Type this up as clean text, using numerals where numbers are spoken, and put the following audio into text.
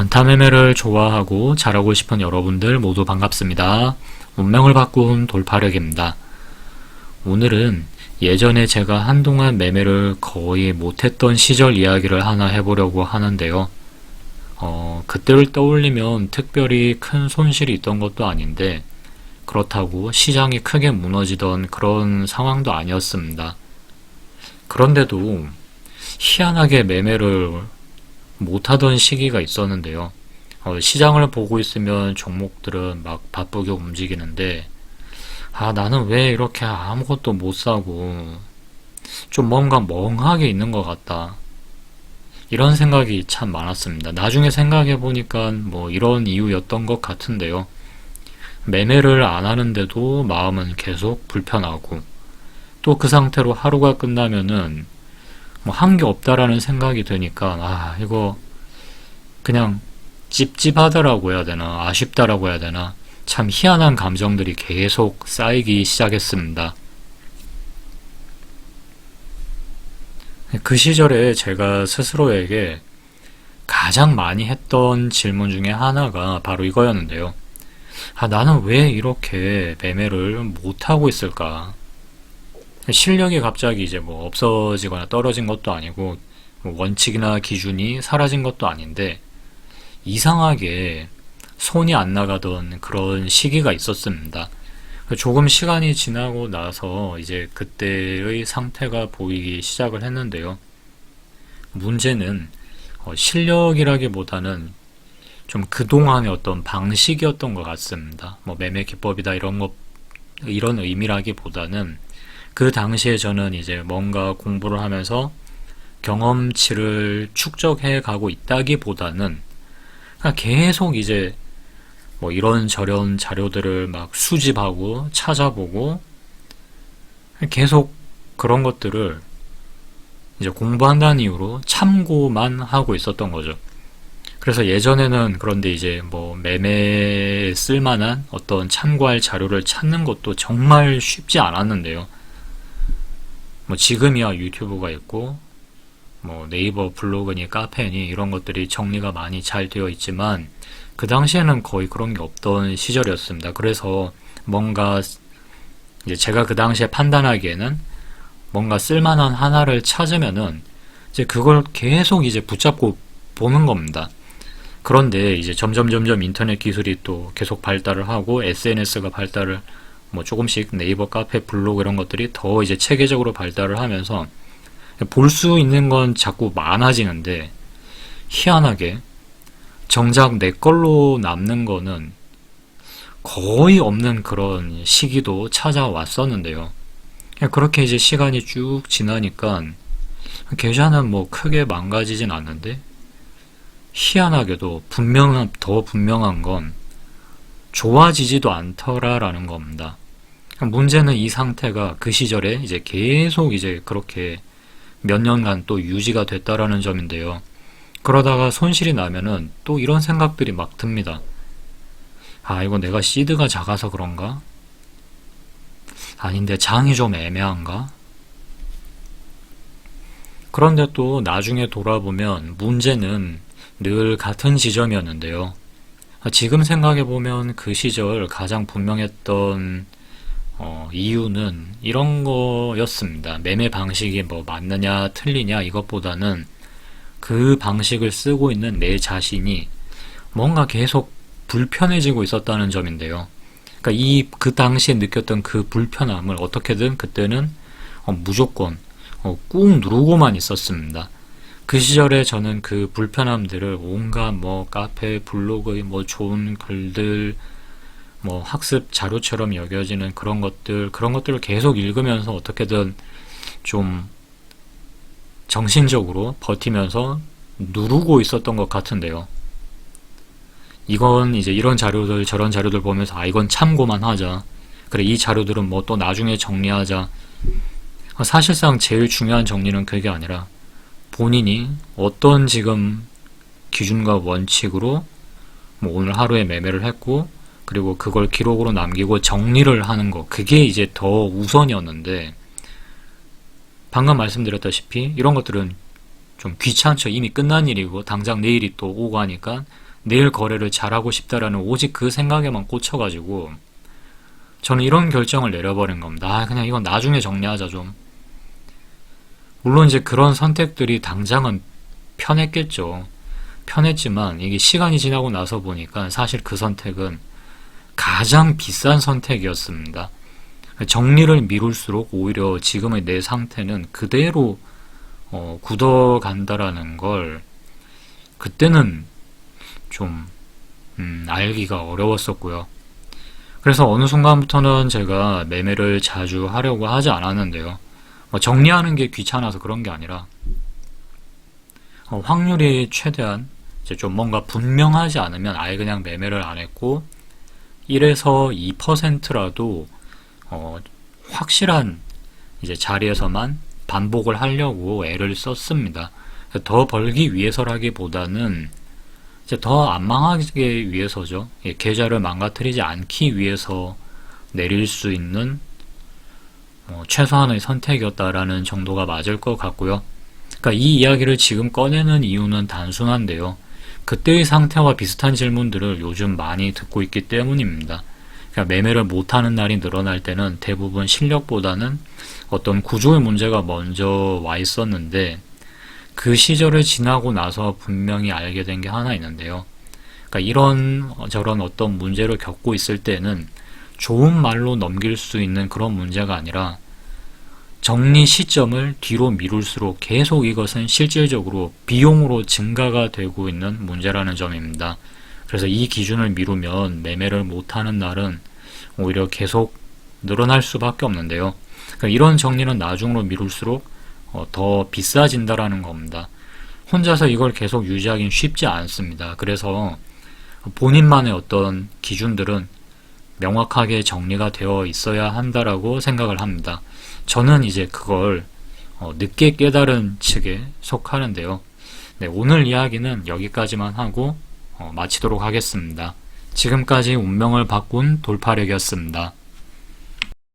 단타매매를 좋아하고 잘하고 싶은 여러분들 모두 반갑습니다. 운명을 바꾼 돌파력입니다. 오늘은 예전에 제가 한동안 매매를 거의 못했던 시절 이야기를 하나 해보려고 하는데요. 그때를 떠올리면 특별히 큰 손실이 있던 것도 아닌데 그렇다고 시장이 크게 무너지던 그런 상황도 아니었습니다. 그런데도 희한하게 매매를 못하던 시기가 있었는데요. 시장을 보고 있으면 종목들은 막 바쁘게 움직이는데 나는 왜 이렇게 아무것도 못 사고 좀 뭔가 멍하게 있는 것 같다. 이런 생각이 참 많았습니다. 나중에 생각해 보니까 뭐 이런 이유였던 것 같은데요. 매매를 안 하는데도 마음은 계속 불편하고 또 그 상태로 하루가 끝나면은 뭐 한 게 없다라는 생각이 드니까 이거 그냥 찝찝하다라고 해야 되나 아쉽다라고 해야 되나 참 희한한 감정들이 계속 쌓이기 시작했습니다. 그 시절에 제가 스스로에게 가장 많이 했던 질문 중에 하나가 바로 이거였는데요. 나는 왜 이렇게 매매를 못하고 있을까? 실력이 갑자기 이제 뭐 없어지거나 떨어진 것도 아니고 뭐 원칙이나 기준이 사라진 것도 아닌데 이상하게 손이 안 나가던 그런 시기가 있었습니다. 조금 시간이 지나고 나서 이제 그때의 상태가 보이기 시작을 했는데요. 문제는 실력이라기보다는 좀 그동안의 어떤 방식이었던 것 같습니다. 뭐 매매 기법이다 이런 의미라기보다는 그 당시에 저는 이제 뭔가 공부를 하면서 경험치를 축적해 가고 있다기보다는 계속 이제 뭐 이런저런 자료들을 막 수집하고 찾아보고 계속 그런 것들을 이제 공부한다는 이유로 참고만 하고 있었던 거죠. 그래서 예전에는 그런데 이제 뭐 매매에 쓸만한 어떤 참고할 자료를 찾는 것도 정말 쉽지 않았는데요. 뭐 지금이야 유튜브가 있고 뭐 네이버 블로그니 카페니 이런 것들이 정리가 많이 잘 되어 있지만 그 당시에는 거의 그런 게 없던 시절이었습니다. 그래서 뭔가 이제 제가 그 당시에 판단하기에는 뭔가 쓸만한 하나를 찾으면은 이제 그걸 계속 이제 붙잡고 보는 겁니다. 그런데 이제 점점 인터넷 기술이 또 계속 발달을 하고 SNS가 발달을 뭐 조금씩 네이버 카페 블로그 이런 것들이 더 이제 체계적으로 발달을 하면서 볼 수 있는 건 자꾸 많아지는데 희한하게 정작 내 걸로 남는 거는 거의 없는 그런 시기도 찾아왔었는데요. 그렇게 이제 시간이 쭉 지나니까 계좌는 뭐 크게 망가지진 않는데 희한하게도 더 분명한 건 좋아지지도 않더라라는 겁니다. 문제는 이 상태가 그 시절에 이제 계속 이제 그렇게 몇 년간 또 유지가 됐다라는 점인데요. 그러다가 손실이 나면은 또 이런 생각들이 막 듭니다. 이거 내가 시드가 작아서 그런가? 아닌데 장이 좀 애매한가? 그런데 또 나중에 돌아보면 문제는 늘 같은 지점이었는데요. 지금 생각해보면 그 시절 가장 분명했던 이유는 이런 거였습니다. 매매 방식이 뭐 맞느냐 틀리냐 이것보다는 그 방식을 쓰고 있는 내 자신이 뭔가 계속 불편해지고 있었다는 점인데요. 그러니까 그 당시에 느꼈던 그 불편함을 어떻게든 그때는 무조건 꾹 누르고만 있었습니다. 그 시절에 저는 그 불편함들을 온갖 뭐 카페, 블로그, 뭐 좋은 글들, 뭐 학습 자료처럼 여겨지는 그런 것들을 계속 읽으면서 어떻게든 좀 정신적으로 버티면서 누르고 있었던 것 같은데요. 이건 이제 이런 자료들 저런 자료들 보면서 이건 참고만 하자. 그래 이 자료들은 뭐 또 나중에 정리하자. 사실상 제일 중요한 정리는 그게 아니라 본인이 어떤 지금 기준과 원칙으로 뭐 오늘 하루에 매매를 했고 그리고 그걸 기록으로 남기고 정리를 하는 거 그게 이제 더 우선이었는데 방금 말씀드렸다시피 이런 것들은 좀 귀찮죠. 이미 끝난 일이고 당장 내일이 또 오고 하니까 내일 거래를 잘하고 싶다라는 오직 그 생각에만 꽂혀가지고 저는 이런 결정을 내려버린 겁니다. 그냥 이건 나중에 정리하자 좀. 물론 이제 그런 선택들이 당장은 편했겠죠. 편했지만 이게 시간이 지나고 나서 보니까 사실 그 선택은 가장 비싼 선택이었습니다. 정리를 미룰수록 오히려 지금의 내 상태는 그대로 굳어간다라는 걸 그때는 좀 알기가 어려웠었고요. 그래서 어느 순간부터는 제가 매매를 자주 하려고 하지 않았는데요. 정리하는 게 귀찮아서 그런 게 아니라 확률이 최대한 이제 좀 뭔가 분명하지 않으면 아예 그냥 매매를 안 했고 1에서 2%라도 확실한 이제 자리에서만 반복을 하려고 애를 썼습니다. 더 벌기 위해서라기보다는 이제 더 안 망하기 위해서죠. 계좌를 망가뜨리지 않기 위해서 내릴 수 있는 최소한의 선택이었다라는 정도가 맞을 것 같고요. 그러니까 이 이야기를 지금 꺼내는 이유는 단순한데요. 그때의 상태와 비슷한 질문들을 요즘 많이 듣고 있기 때문입니다. 그러니까 매매를 못하는 날이 늘어날 때는 대부분 실력보다는 어떤 구조의 문제가 먼저 와 있었는데 그 시절을 지나고 나서 분명히 알게 된 게 하나 있는데요. 그러니까 이런 저런 어떤 문제를 겪고 있을 때는 좋은 말로 넘길 수 있는 그런 문제가 아니라 정리 시점을 뒤로 미룰수록 계속 이것은 실질적으로 비용으로 증가가 되고 있는 문제라는 점입니다. 그래서 이 기준을 미루면 매매를 못하는 날은 오히려 계속 늘어날 수밖에 없는데요. 그러니까 이런 정리는 나중으로 미룰수록 더 비싸진다라는 겁니다. 혼자서 이걸 계속 유지하기는 쉽지 않습니다. 그래서 본인만의 어떤 기준들은 명확하게 정리가 되어 있어야 한다라고 생각을 합니다. 저는 이제 그걸 늦게 깨달은 측에 속하는데요. 네, 오늘 이야기는 여기까지만 하고 마치도록 하겠습니다. 지금까지 운명을 바꾼 돌파력이었습니다.